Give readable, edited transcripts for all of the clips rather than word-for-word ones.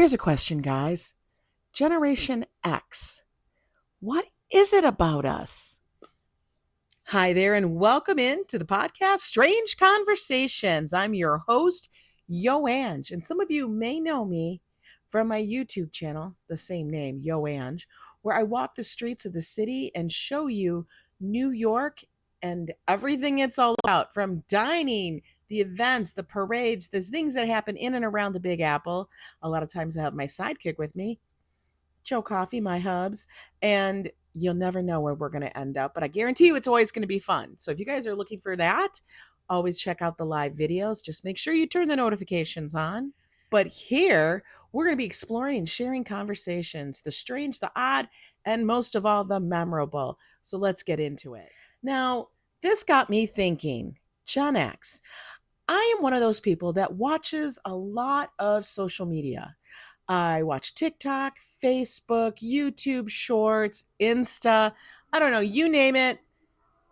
Here's a question, guys. Generation X. What is it about us? Hi there, and welcome in to the podcast Strange Conversations. I'm your host, Yo Ange, and some of you may know me from my YouTube channel, the same name, Yo Ange, where I walk the streets of the city and show you New York and everything it's all about, from dining, the events, the parades, the things that happen in and around the Big Apple. A lot of times I have my sidekick with me, Joe Coffee, my hubs, and you'll never know where we're going to end up, but I guarantee you it's always going to be fun. So if you guys are looking for that, always check out the live videos. Just make sure you turn the notifications on. But here, we're going to be exploring and sharing conversations, the strange, the odd, and most of all, the memorable. So let's get into it. Now, this got me thinking, Gen X. I am one of those people that watches a lot of social media. I watch TikTok, Facebook, YouTube Shorts, Insta. I don't know, you name it.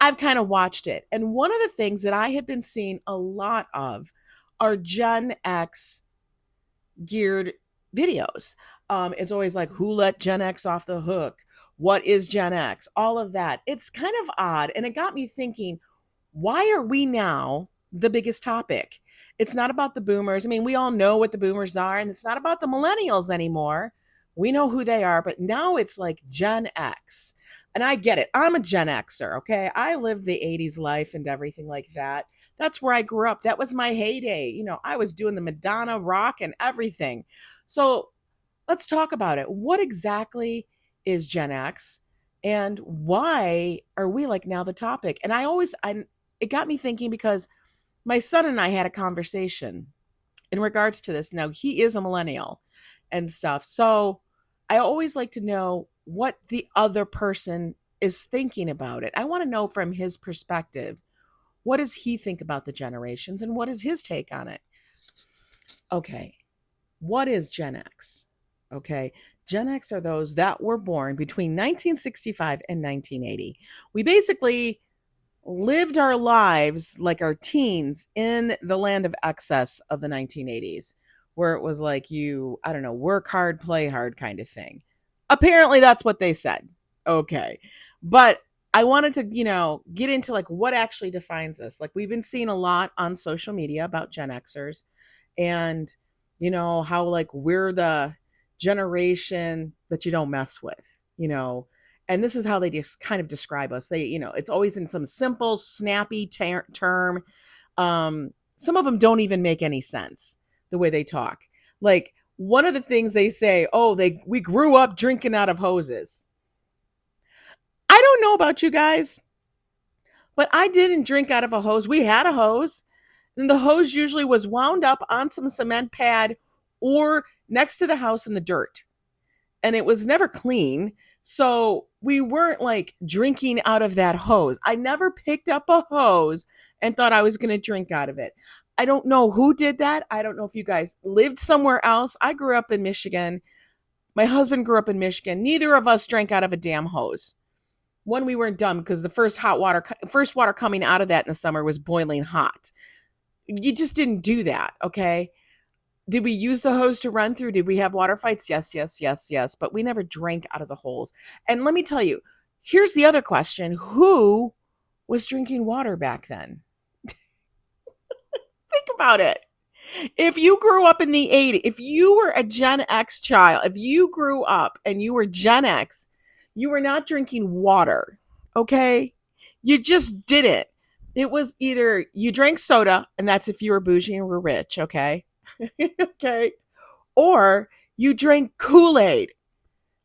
I've kind of watched it. And one of the things that I have been seeing a lot of are Gen X geared videos. It's always like, who let Gen X off the hook? What is Gen X? All of that. It's kind of odd. And it got me thinking, why are we now the biggest topic? It's not about the boomers. I mean, we all know what the boomers are, and it's not about the millennials anymore. We know who they are, but now it's like Gen X. And I get it. I'm a Gen Xer, okay? I lived the 80s life and everything like that. That's where I grew up. That was my heyday. You know, I was doing the Madonna rock and everything. So let's talk about it. What exactly is Gen X? And why are we like now the topic? And it got me thinking because my son and I had a conversation in regards to this. Now, he is a millennial and stuff. So I always like to know what the other person is thinking about it. I want to know from his perspective, what does he think about the generations and what is his take on it? Okay, what is Gen X? Okay, Gen X are those that were born between 1965 and 1980. We basically lived our lives like our teens in the land of excess of the 1980s, where it was like I don't know, work hard, play hard kind of thing. Apparently that's what they said. Okay. But I wanted to, get into like what actually defines us. Like we've been seeing a lot on social media about Gen Xers and, how like we're the generation that you don't mess with, and this is how they just kind of describe us. It's always in some simple, snappy term. Some of them don't even make any sense the way they talk. Like one of the things they say, we grew up drinking out of hoses. I don't know about you guys, but I didn't drink out of a hose. We had a hose, and the hose usually was wound up on some cement pad or next to the house in the dirt. And it was never clean. So we weren't like drinking out of that hose. I never picked up a hose and thought I was going to drink out of it. I don't know who did that. I don't know if you guys lived somewhere else. I grew up in Michigan. My husband grew up in Michigan. Neither of us drank out of a damn hose. One, we weren't dumb because the first water coming out of that in the summer was boiling hot. You just didn't do that, okay? Did we use the hose to run through? Did we have water fights? Yes, yes, yes, yes. But we never drank out of the holes. And let me tell you, here's the other question. Who was drinking water back then? Think about it. If you grew up in the 80s, if you were a Gen X child, if you grew up and you were Gen X, you were not drinking water, okay? You just didn't. It was either you drank soda, and that's if you were bougie and were rich, okay? Okay. Or you drank Kool-Aid.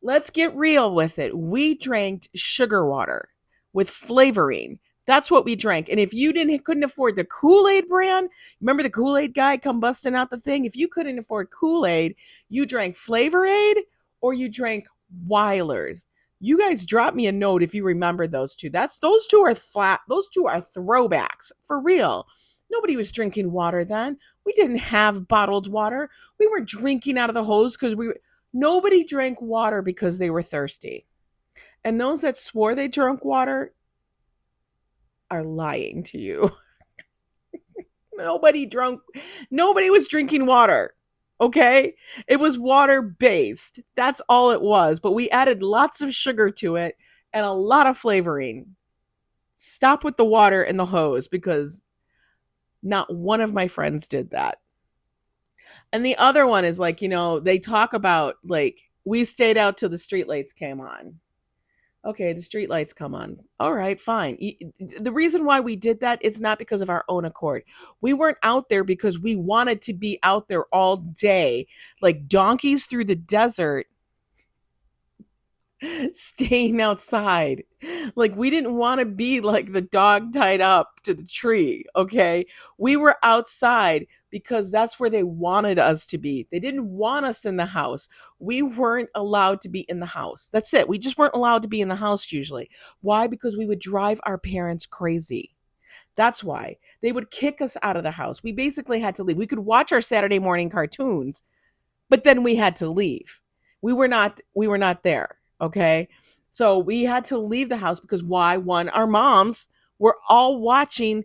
Let's get real with it. We drank sugar water with flavoring. That's what we drank. And if you couldn't afford the Kool-Aid brand, remember the Kool-Aid guy come busting out the thing? If you couldn't afford Kool-Aid, you drank Flavor Aid or you drank Weiler's. You guys drop me a note if you remember those two. Those two are flat. Those two are throwbacks for real. Nobody was drinking water then. We didn't have bottled water. We weren't drinking out of the hose nobody drank water because they were thirsty. And those that swore they drank water are lying to you. Nobody was drinking water. Okay. It was water based. That's all it was. But we added lots of sugar to it and a lot of flavoring. Stop with the water and the hose because not one of my friends did that. And the other one is like, they talk about like, we stayed out till the street lights came on. Okay, the street lights come on. All right, fine. The reason why we did that is not because of our own accord. We weren't out there because we wanted to be out there all day, like donkeys through the desert, staying outside. Like we didn't want to be like the dog tied up to the tree, okay? We were outside because that's where they wanted us to be. They didn't want us in the house. We weren't allowed to be in the house. That's it. We just weren't allowed to be in the house usually. Why? Because we would drive our parents crazy. That's why. They would kick us out of the house. We basically had to leave. We could watch our Saturday morning cartoons, but then we had to leave. We were not there, okay? So we had to leave the house because why? One, our moms were all watching.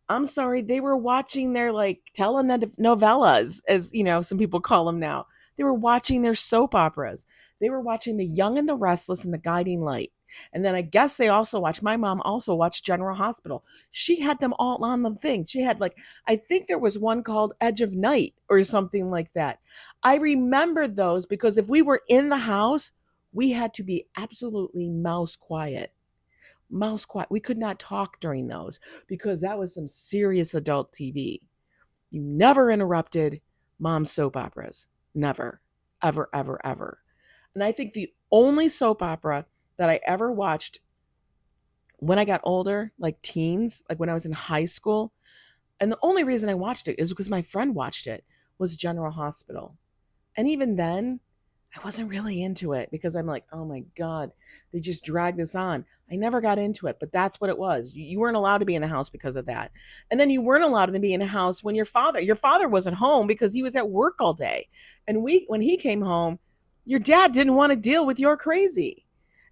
I'm sorry, they were watching their like telenovelas, as some people call them now. They were watching their soap operas. They were watching The Young and the Restless and The Guiding Light. And then I guess they also watched, my mom also watched General Hospital. She had them all on the thing. She had like, I think there was one called Edge of Night or something like that. I remember those because if we were in the house, we had to be absolutely mouse quiet. Mouse quiet. We could not talk during those because that was some serious adult TV. You never interrupted mom's soap operas. Never. Ever, ever, ever. And I think the only soap opera that I ever watched when I got older, like teens, like when I was in high school, and the only reason I watched it is because my friend watched it, was General Hospital. And even then, I wasn't really into it because I'm like, oh my God, they just drag this on. I never got into it, but that's what it was. You weren't allowed to be in the house because of that. And then you weren't allowed to be in the house when your father wasn't home because he was at work all day. And when he came home, your dad didn't want to deal with your crazy.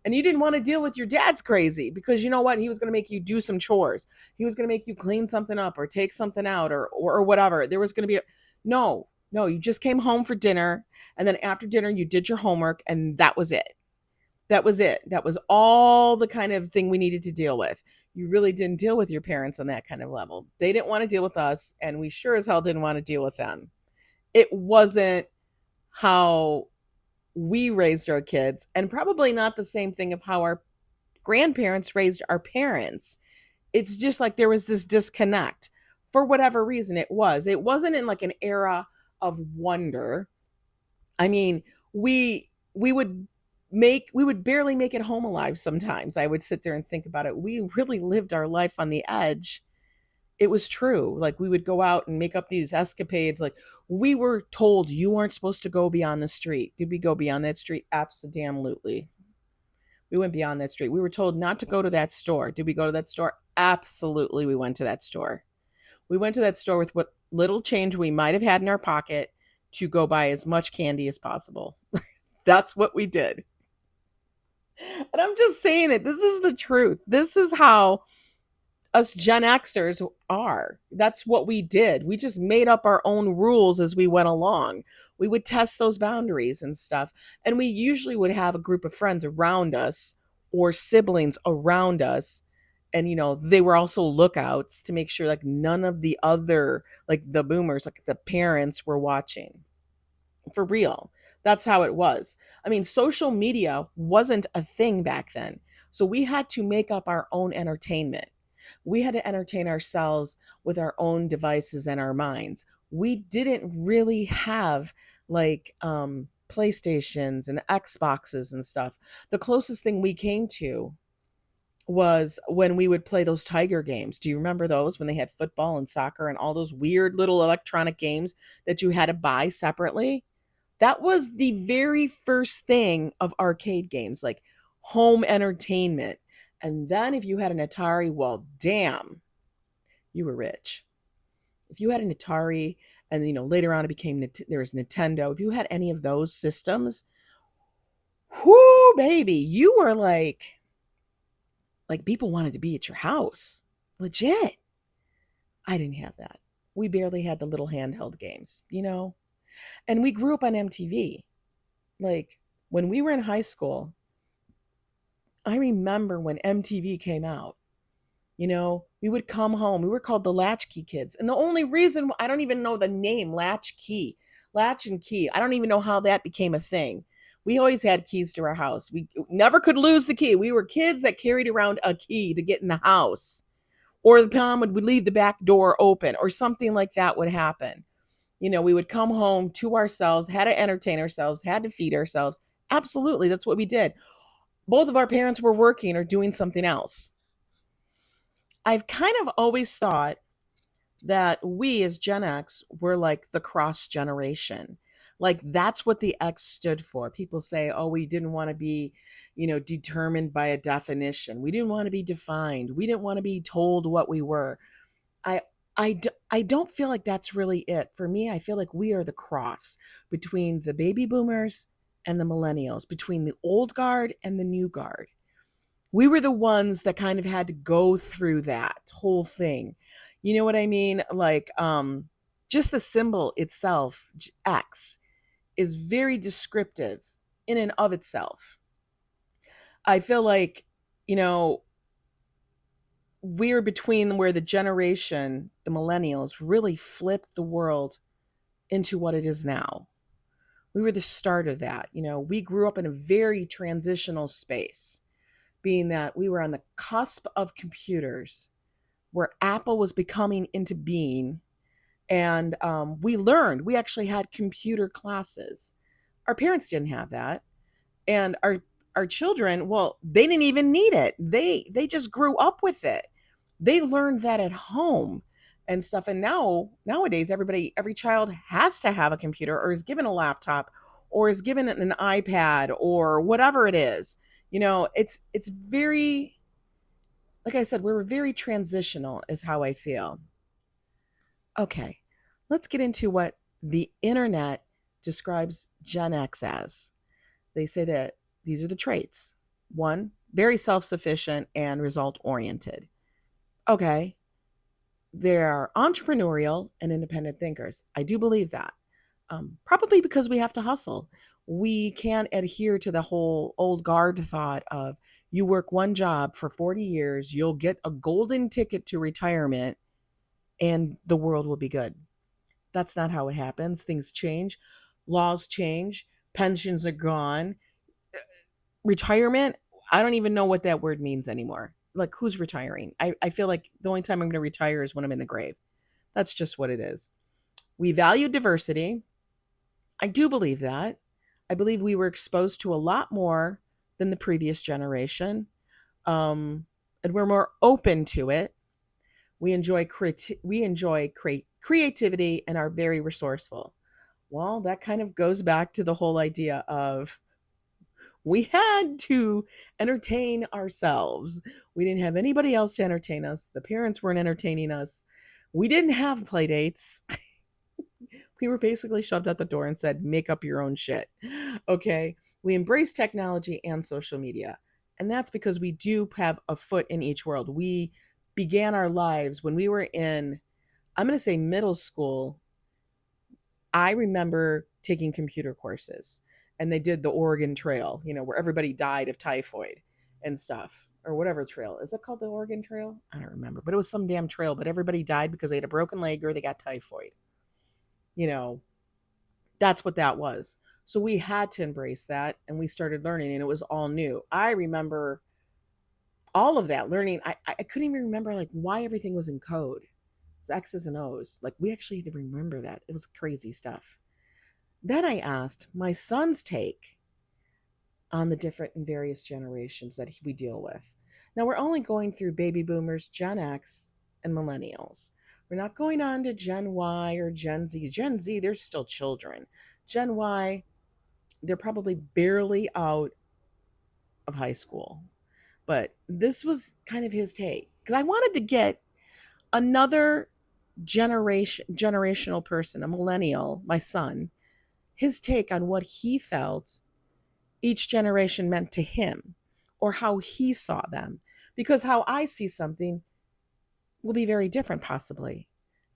And you didn't want to deal with your dad's crazy because you know what? He was going to make you do some chores. He was going to make you clean something up or take something out or whatever. There was going to be no, you just came home for dinner. And then after dinner, you did your homework and that was it. That was it. That was all the kind of thing we needed to deal with. You really didn't deal with your parents on that kind of level. They didn't want to deal with us, and we sure as hell didn't want to deal with them. It wasn't how we raised our kids, and probably not the same thing of how our grandparents raised our parents. It's just like there was this disconnect for whatever reason it was. It wasn't in like an era of wonder. I mean, we would barely make it home alive sometimes. I would sit there and think about it. We really lived our life on the edge. It was true. Like we would go out and make up these escapades. Like we were told you weren't supposed to go beyond the street. Did we go beyond that street? Absolutely. We went beyond that street. We were told not to go to that store. Did we go to that store? Absolutely. We went to that store. We went to that store with what little change we might have had in our pocket to go buy as much candy as possible. That's what we did. And I'm just saying it. This is the truth. This is how us Gen Xers are. That's what we did. We just made up our own rules as we went along. We would test those boundaries and stuff. And we usually would have a group of friends around us or siblings around us. And, they were also lookouts to make sure like none of the other, like the boomers, like the parents were watching. For real. That's how it was. I mean, social media wasn't a thing back then. So we had to make up our own entertainment. We had to entertain ourselves with our own devices and our minds. We didn't really have like PlayStations and Xboxes and stuff. The closest thing we came to was when we would play those Tiger games. Do you remember those when they had football and soccer and all those weird little electronic games that you had to buy separately? That was the very first thing of arcade games, like home entertainment. And then if you had an Atari, well, damn, you were rich. If you had an Atari, and later on it became there was Nintendo. If you had any of those systems, whoo, baby, you were like people wanted to be at your house, legit. I didn't have that. We barely had the little handheld games. And we grew up on MTV. Like when we were in high school, I remember when MTV came out. We would come home. We were called the latchkey kids. And the only reason I don't even know the name latchkey, latch and key, I don't even know how that became a thing. We always had keys to our house. We never could lose the key. We were kids that carried around a key to get in the house, or the mom would leave the back door open, or something like that would happen. We would come home to ourselves, had to entertain ourselves, had to feed ourselves. Absolutely, that's what we did. Both of our parents were working or doing something else. I've kind of always thought that we as Gen X were like the cross generation. Like that's what the X stood for. People say, oh, we didn't want to be, determined by a definition. We didn't want to be defined. We didn't want to be told what we were. I, I don't feel like that's really it. For me, I feel like we are the cross between the baby boomers and the millennials, between the old guard and the new guard. We were the ones that kind of had to go through that whole thing. You know what I mean? Like, just the symbol itself, X, is very descriptive in and of itself. I feel like, you know, we're between where the generation, the millennials, really flipped the world into what it is now. We were the start of that. We grew up in a very transitional space, being that we were on the cusp of computers, where Apple was becoming into being. And we actually had computer classes. Our parents didn't have that. And our children, well, they didn't even need it. They just grew up with it. They learned that at home and stuff. And nowadays, every child has to have a computer, or is given a laptop, or is given an iPad, or whatever it is. It's very, like I said, we're very transitional is how I feel. Okay, let's get into what the internet describes Gen X as. They say that these are the traits. One, very self-sufficient and result-oriented. Okay, they're entrepreneurial and independent thinkers. I do believe that. Probably because we have to hustle. We can't adhere to the whole old guard thought of you work one job for 40 years, you'll get a golden ticket to retirement, and the world will be good. That's not how it happens. Things change, laws change, pensions are gone. Retirement, I don't even know what that word means anymore. Like, who's retiring? I feel like the only time I'm going to retire is when I'm in the grave. That's just what it is. We value diversity. I do believe that. I believe we were exposed to a lot more than the previous generation. And we're more open to it. We enjoy creativity and are very resourceful. Well, that kind of goes back to the whole idea of we had to entertain ourselves. We didn't have anybody else to entertain us. The parents weren't entertaining us. We didn't have play dates. We were basically shoved out the door and said, make up your own shit. Okay. We embrace technology and social media. And that's because we do have a foot in each world. We began our lives when we were in, I'm going to say middle school. I remember taking computer courses, and they did the Oregon Trail, where everybody died of typhoid and stuff, or whatever trail. Is it called the Oregon Trail? I don't remember, but it was some damn trail, but everybody died because they had a broken leg or they got typhoid. You know, that's what that was. So we had to embrace that, and we started learning, and it was all new. I remember all of that learning. I couldn't even remember like why everything was in code. It's X's and O's. Like, we actually had to remember that. It was crazy stuff. Then I asked my son's take on the different and various generations that we deal with. Now, we're only going through baby boomers, Gen X, and millennials. We're not going on to Gen Y or Gen Z. Gen Z, they're still children. Gen Y, they're probably barely out of high school. But this was kind of his take, because I wanted to get another generational person, a millennial, my son, his take on what he felt each generation meant to him, or how he saw them, because how I see something will be very different possibly.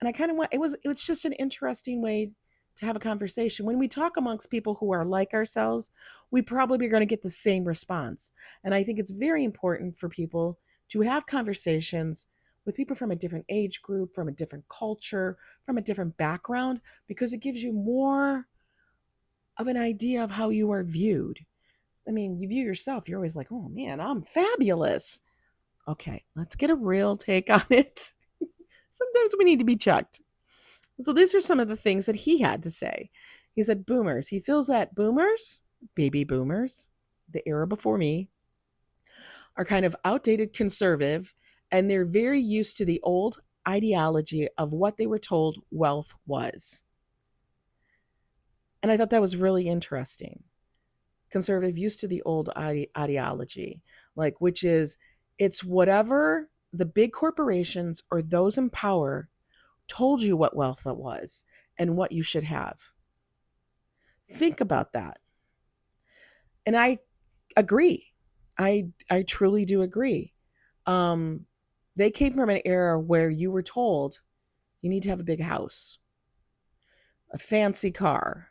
And I kind of want, it was just an interesting way to have a conversation. When we talk amongst people who are like ourselves, we probably are going to get the same response. And I think it's very important for people to have conversations with people from a different age group, from a different culture, from a different background, because it gives you more of an idea of how you are viewed. I mean, you view yourself, you're always like, oh man, I'm fabulous. Okay, let's get a real take on it. Sometimes we need to be checked. So these are some of the things that he had to say. He said boomers. He feels that boomers, baby boomers, the era before me, are kind of outdated conservative, and they're very used to the old ideology of what they were told wealth was. And I thought that was really interesting. Conservative used to the old ideology, like, which is it's whatever the big corporations or those in power told you what wealth was and what you should have. Think about that. And I agree. I truly do agree. Um, they came from an era where you were told you need to have a big house, a fancy car,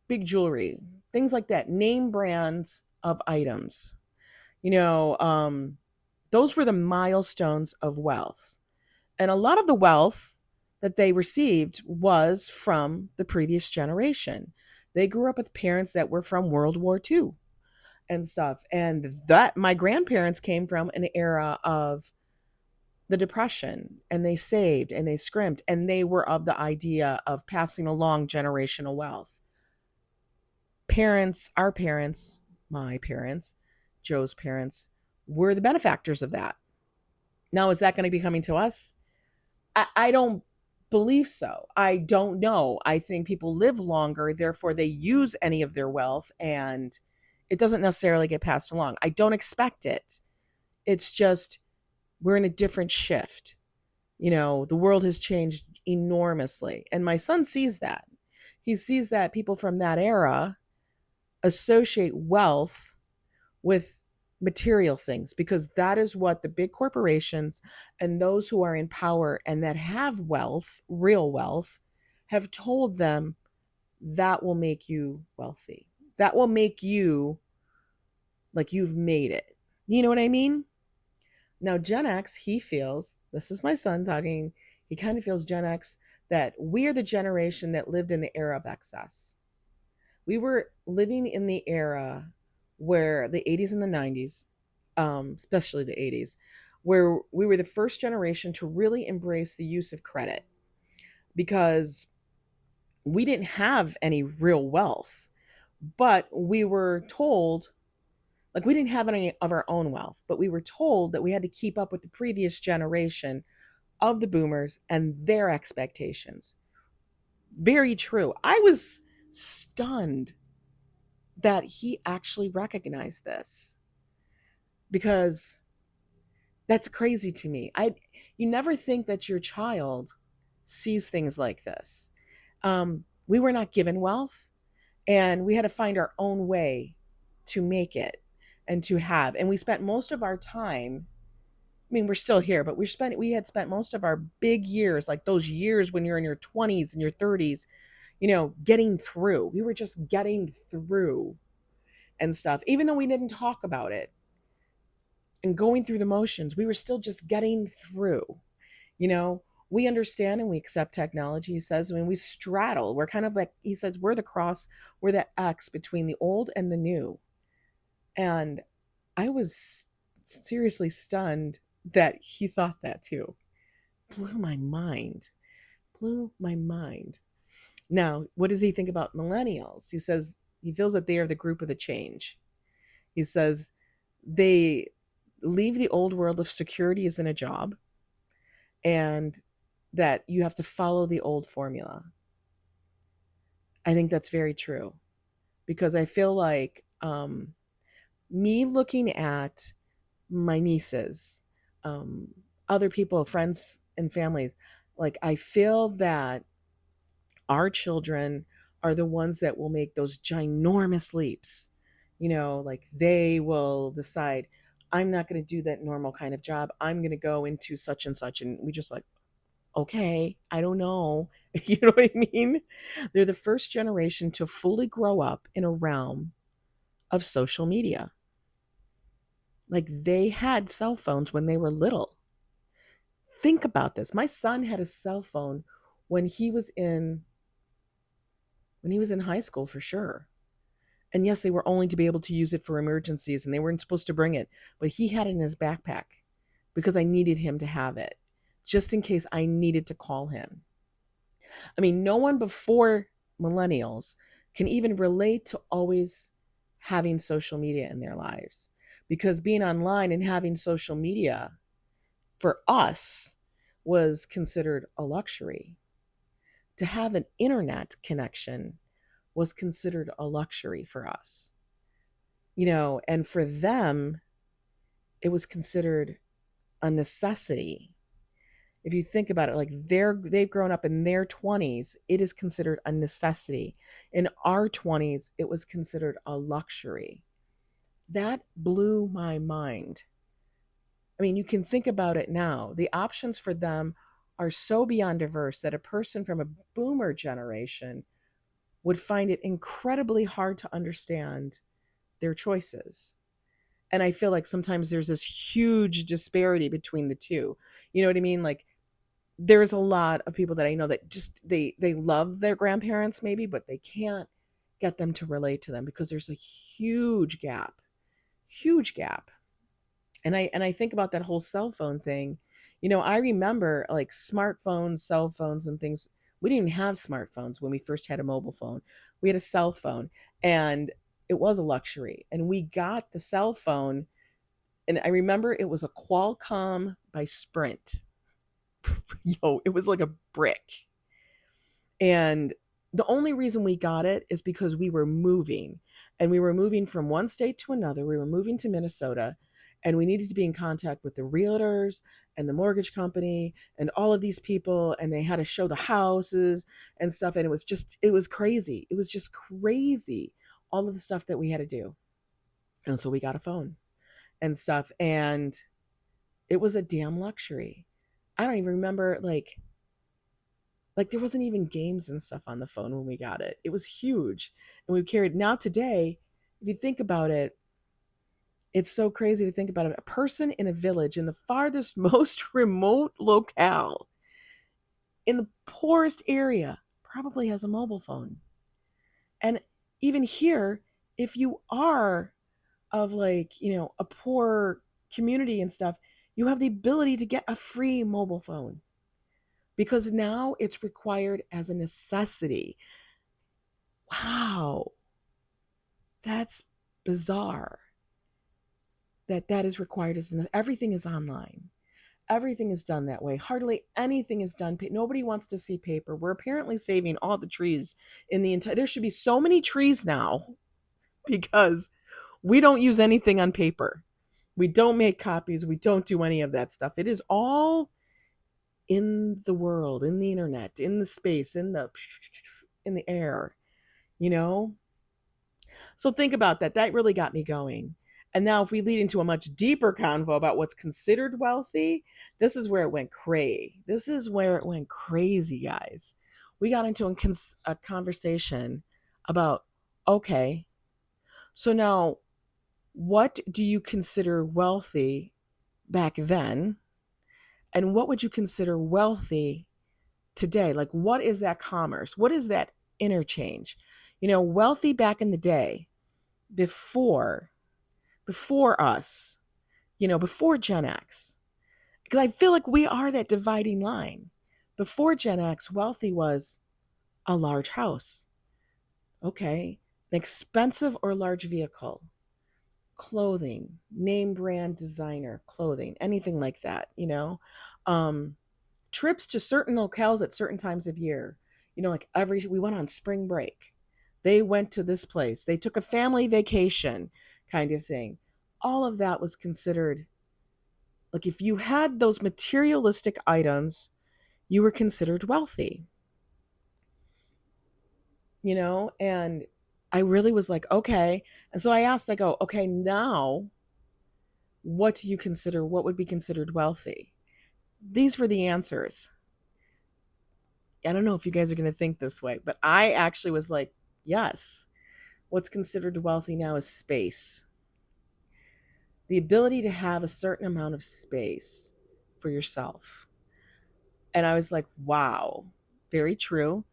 big jewelry, things like that, name brands of items. You know, those were the milestones of wealth. And a lot of the wealth that they received was from the previous generation. They grew up with parents that were from World War II and stuff. And that my grandparents came from an era of the Depression, and they saved and they scrimped, and they were of the idea of passing along generational wealth. Parents, our parents, my parents, Joe's parents, were the benefactors of that. Now, is that going to be coming to us? I don't believe so. I don't know. I think people live longer, therefore they use any of their wealth, and it doesn't necessarily get passed along. I don't expect it. It's just we're in a different shift. You know, the world has changed enormously. And my son sees that. He sees that people from that era associate wealth with material things because that is what the big corporations and those who are in power and that have wealth, real wealth, have told them that will make you wealthy. That will make you like you've made it. You know what I mean? Now, Gen X, he feels, this is my son talking, he kind of feels Gen X that we are the generation that lived in the era of excess. We were living in the era where the 80s and the 90s, especially the 80s, where we were the first generation to really embrace the use of credit because we didn't have any real wealth, but we were told, like, we didn't have any of our own wealth, but we were told that we had to keep up with the previous generation of the boomers and their expectations. Very true. I was stunned that he actually recognized this because that's crazy to me. You never think that your child sees things like this. We were not given wealth, and we had to find our own way to make it and to have. And we spent most of our time. I mean, we're still here, but we had spent most of our big years, like those years when you're in your 20s and your 30s, you know, getting through. We were just getting through and stuff. Even though we didn't talk about it and going through the motions, we were still just getting through. You know, we understand and we accept technology. He says, I mean, we straddle. We're kind of like, he says, we're the cross, we're the X between the old and the new. And I was seriously stunned that he thought that too. Blew my mind. Blew my mind. Now, what does he think about millennials? He says he feels that they are the group of the change. He says they leave the old world of security as in a job and that you have to follow the old formula. I think that's very true because I feel like me looking at my nieces, other people, friends and families, like I feel that our children are the ones that will make those ginormous leaps. You know, like they will decide, I'm not going to do that normal kind of job. I'm going to go into such and such. And we just like, Okay, I don't know. You know what I mean? They're the first generation to fully grow up in a realm of social media. Like they had cell phones when they were little. Think about this. My son had a cell phone when he was in high school for sure. And yes, they were only to be able to use it for emergencies and they weren't supposed to bring it, but he had it in his backpack because I needed him to have it just in case I needed to call him. I mean, no one before millennials can even relate to always having social media in their lives because being online and having social media for us was considered a luxury. To have an internet connection was considered a luxury for us, and for them, it was considered a necessity. If you think about it, like they've grown up in their 20s, it is considered a necessity. In our 20s, it was considered a luxury. That blew my mind. I mean, you can think about it now. The options for them are so beyond diverse that a person from a boomer generation would find it incredibly hard to understand their choices. And I feel like sometimes there's this huge disparity between the two. You know what I mean? Like there's a lot of people that I know that just they love their grandparents maybe, but they can't get them to relate to them because there's a huge gap. Huge gap. And I think about that whole cell phone thing. I remember like smartphones, cell phones and things. We didn't even have smartphones when we first had a mobile phone. We had a cell phone and it was a luxury. And we got the cell phone and I remember it was a Qualcomm by Sprint. Yo, it was like a brick. And the only reason we got it is because we were moving and we were moving from one state to another. We were moving to Minnesota and we needed to be in contact with the realtors and the mortgage company and all of these people. And they had to show the houses and stuff. And it was crazy. It was just crazy. All of the stuff that we had to do. And so we got a phone and stuff. And it was a damn luxury. I don't even remember like there wasn't even games and stuff on the phone when we got it. It was huge. And we carried now today, if you think about it, it's so crazy to think about it. A person in a village in the farthest, most remote locale, in the poorest area, probably has a mobile phone. And even here, if you are of a poor community and stuff, you have the ability to get a free mobile phone because now it's required as a necessity. Wow. That's bizarre that is required as everything is online. Everything is done that way. Hardly anything is done. Nobody wants to see paper. We're apparently saving all the trees in the entire, there should be so many trees now because we don't use anything on paper. We don't make copies. We don't do any of that stuff. It is all in the world, in the internet, in the space, in the air, So think about that. That really got me going. And now if we lead into a much deeper convo about what's considered wealthy, this is where it went crazy. This is where it went crazy, guys. We got into a conversation about, okay, so now what do you consider wealthy back then? And what would you consider wealthy today? Like, what is that commerce? What is that interchange? Wealthy back in the day, before us, before Gen X, because I feel like we are that dividing line. Before Gen X, wealthy was a large house, okay, an expensive or large vehicle, clothing, name brand designer clothing, anything like that, trips to certain locales at certain times of year, like we went on spring break. They went to this place. They took a family vacation kind of thing. All of that was considered, like if you had those materialistic items, you were considered wealthy, and I really was like, okay. And so I asked, I go, okay, now what would be considered wealthy? These were the answers. I don't know if you guys are going to think this way, but I actually was like, yes, what's considered wealthy now is space. The ability to have a certain amount of space for yourself. And I was like, wow, very true.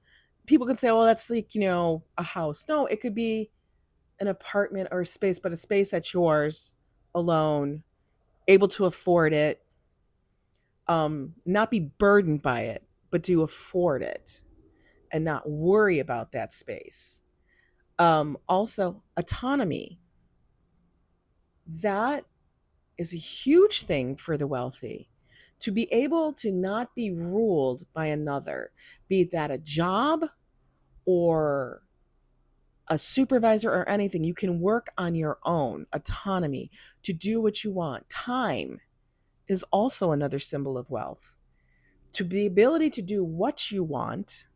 People can say, well, that's like, a house. No, it could be an apartment or a space, but a space that's yours alone, able to afford it, not be burdened by it, but to afford it and not worry about that space. Also, autonomy. That is a huge thing for the wealthy. To be able to not be ruled by another, be that a job or a supervisor or anything, you can work on your own. Autonomy to do what you want. Time is also another symbol of wealth. To the ability to do what you want,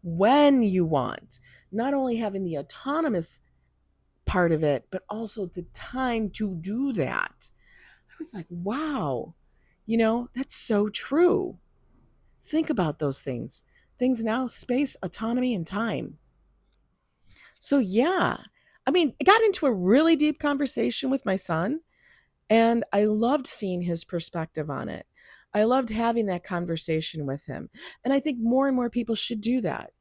when you want, not only having the autonomous part of it, but also the time to do that. I was like, wow, that's so true. Think about those things. Things now, space, autonomy, and time. So, yeah, I mean, I got into a really deep conversation with my son, and I loved seeing his perspective on it. I loved having that conversation with him. And I think more and more people should do that.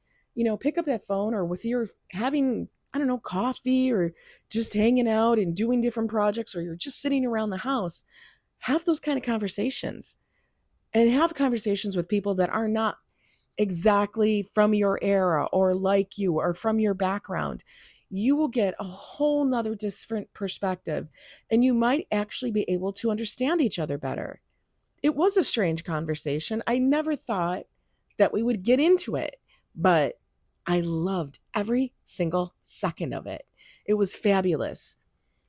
Pick up that phone or with your having, I don't know, coffee or just hanging out and doing different projects, or you're just sitting around the house. Have those kind of conversations and have conversations with people that are not exactly from your era or like you or from your background. You will get a whole nother different perspective, and you might actually be able to understand each other better. It was a strange conversation. I never thought that we would get into it, but I loved every single second of it. It was fabulous.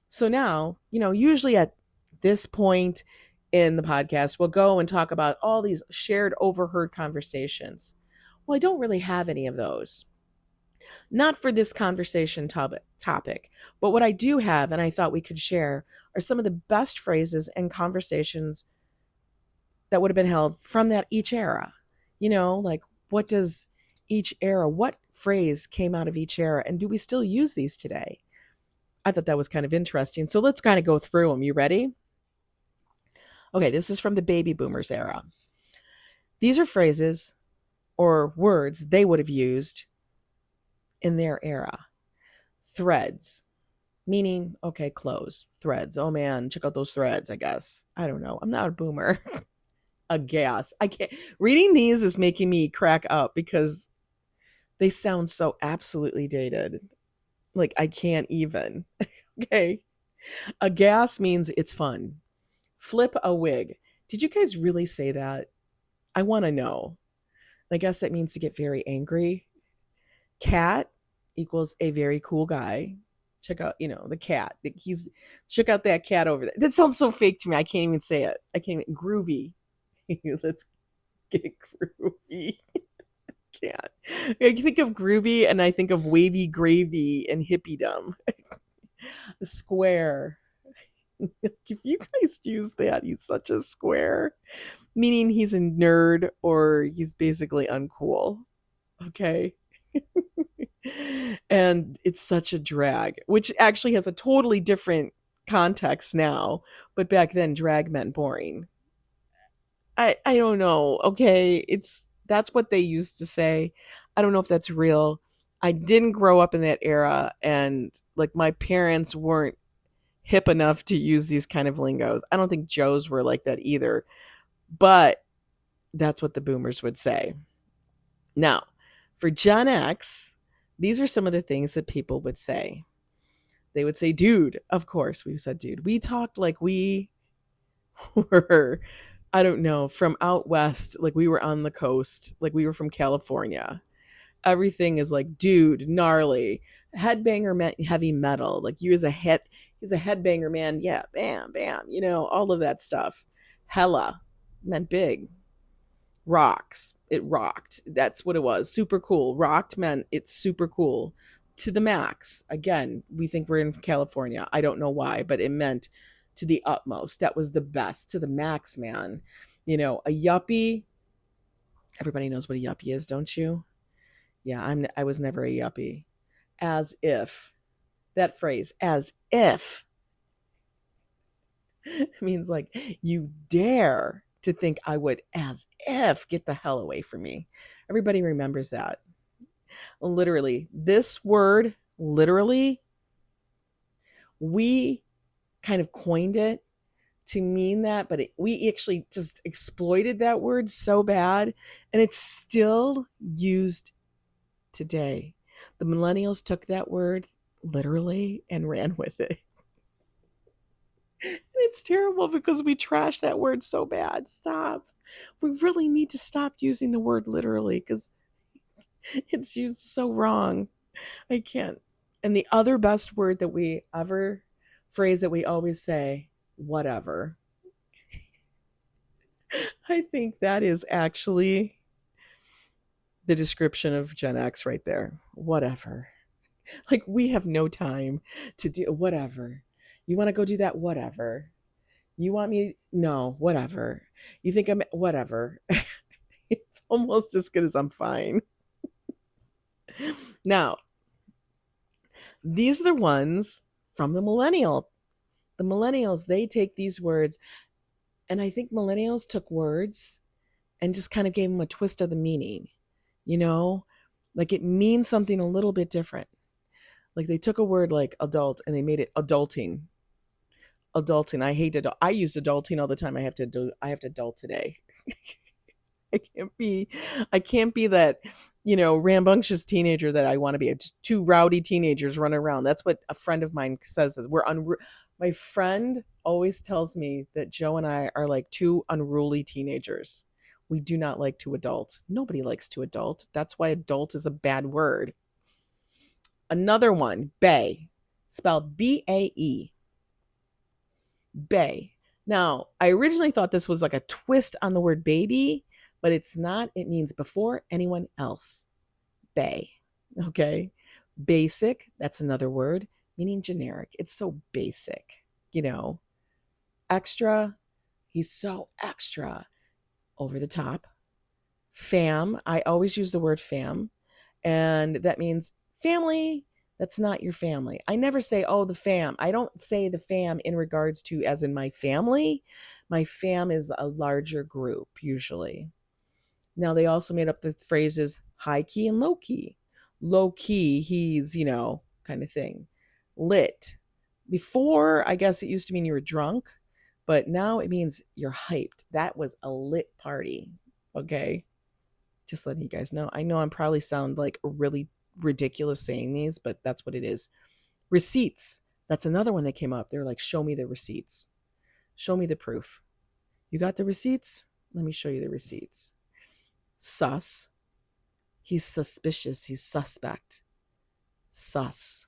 So now, usually at this point in the podcast, we'll go and talk about all these shared overheard conversations. Well, I don't really have any of those. Not for this conversation topic, but what I do have, and I thought we could share, are some of the best phrases and conversations that would have been held from that each era. Like what phrase came out of each era, and do we still use these today? I thought that was kind of interesting. So let's kind of go through them. You ready? Okay, this is from the baby boomers era. These are phrases or words they would have used in their era. Threads, meaning, okay, clothes. Threads. Oh man, check out those threads, I guess. I don't know. I'm not a boomer. A gas. I can't. Reading these is making me crack up because they sound so absolutely dated. Like I can't even. Okay. A gas means it's fun. Flip a wig. Did you guys really say that? I want to know. I guess that means to get very angry. Cat equals a very cool guy. Check out, the cat. Check out that cat over there. That sounds so fake to me. I can't even say it. I can't even. Groovy. Let's get groovy. Can't. I think of groovy and I think of wavy gravy and hippiedom. Square. If you guys use that, he's such a square, meaning he's a nerd or he's basically uncool. Okay. And it's such a drag, which actually has a totally different context now. But back then, drag meant boring. I don't know. Okay. That's what they used to say. I don't know if that's real. I didn't grow up in that era, and like my parents weren't hip enough to use these kind of lingos. I don't think Joes were like that either, but that's what the boomers would say. Now, for Gen X, these are some of the things that people would say. They would say, dude. Of course, we said dude. We talked like we were, I don't know, from out west, like we were on the coast, like we were from California. Everything is like, dude, gnarly. Headbanger meant heavy metal. Like he's a headbanger, man. Yeah, bam, bam. All of that stuff. Hella meant big. Rocks. It rocked. That's what it was. Super cool. Rocked meant it's super cool. To the max. Again, we think we're in California. I don't know why, but it meant to the utmost. That was the best. To the max, man. A yuppie Everybody knows what a yuppie is, don't you? Yeah, I was never a yuppie. As if. That phrase, as if, means like you dare to think I would, as if, get the hell away from me. Everybody remembers that. Literally, this word, literally, we kind of coined it to mean that, but we actually just exploited that word so bad, and it's still used today. The millennials took that word literally and ran with it. And it's terrible because we trash that word so bad. Stop. We really need to stop using the word literally because it's used so wrong. I can't. And the other best word that we ever, phrase that we always say, whatever. I think that is actually the description of Gen X right there. Whatever. Like we have no time to do whatever. You want to go do that? Whatever. You want me? No, whatever. You think I'm whatever. It's almost as good as I'm fine. Now, these are the ones from the millennial. The millennials, they take these words, and I think millennials took words and just kind of gave them a twist of the meaning. You know, like it means something a little bit different. Like they took a word like adult and they made it adulting. Adulting. I hate adult. I use adulting all the time. I have to adult today. I can't be that, rambunctious teenager that I want to be. Just two rowdy teenagers running around. That's what a friend of mine says. My friend always tells me that Joe and I are like two unruly teenagers. We do not like to adult. Nobody likes to adult. That's why adult is a bad word. Another one, bae, spelled B-A-E. Bae. Now, I originally thought this was like a twist on the word baby, but it's not. It means before anyone else. Bae. Okay. Basic. That's another word meaning generic. It's so basic, Extra. He's so extra. Over the top. Fam. I always use the word fam. And that means family. That's not your family. I never say, oh, the fam. I don't say the fam in regards to as in my family. My fam is a larger group usually. Now, they also made up the phrases high key and low key. Low key, he's, kind of thing. Lit. Before, I guess it used to mean you were drunk, but now it means you're hyped. That was a lit party. Okay. Just letting you guys know. I know I'm probably sound like really ridiculous saying these, but that's what it is. Receipts. That's another one that came up. They're like, show me the receipts. Show me the proof. You got the receipts? Let me show you the receipts. Sus. He's suspicious. He's suspect. Sus.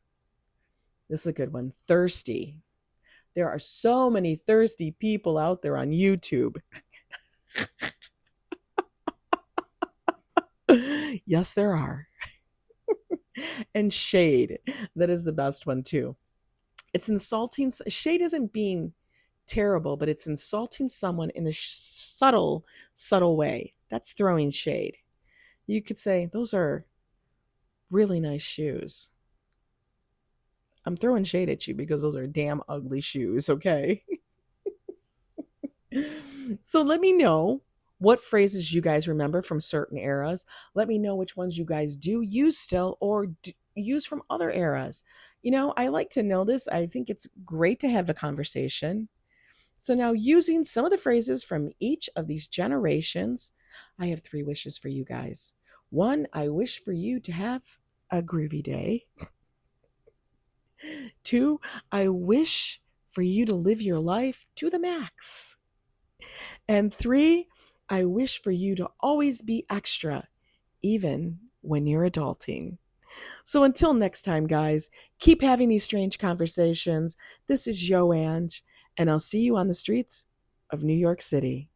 This is a good one. Thirsty. There are so many thirsty people out there on YouTube. Yes, there are. And shade. That is the best one too. It's insulting. Shade isn't being terrible, but it's insulting someone in a subtle way. That's throwing shade. You could say, those are really nice shoes. I'm throwing shade at you because those are damn ugly shoes, okay? So let me know what phrases you guys remember from certain eras. Let me know which ones you guys do use still or use from other eras. I like to know this. I think it's great to have a conversation. So now, using some of the phrases from each of these generations, I have 3 wishes for you guys. 1, I wish for you to have a groovy day. 2, I wish for you to live your life to the max. And 3, I wish for you to always be extra, even when you're adulting. So until next time, guys, keep having these strange conversations. This is Yo Ange, and I'll see you on the streets of New York City.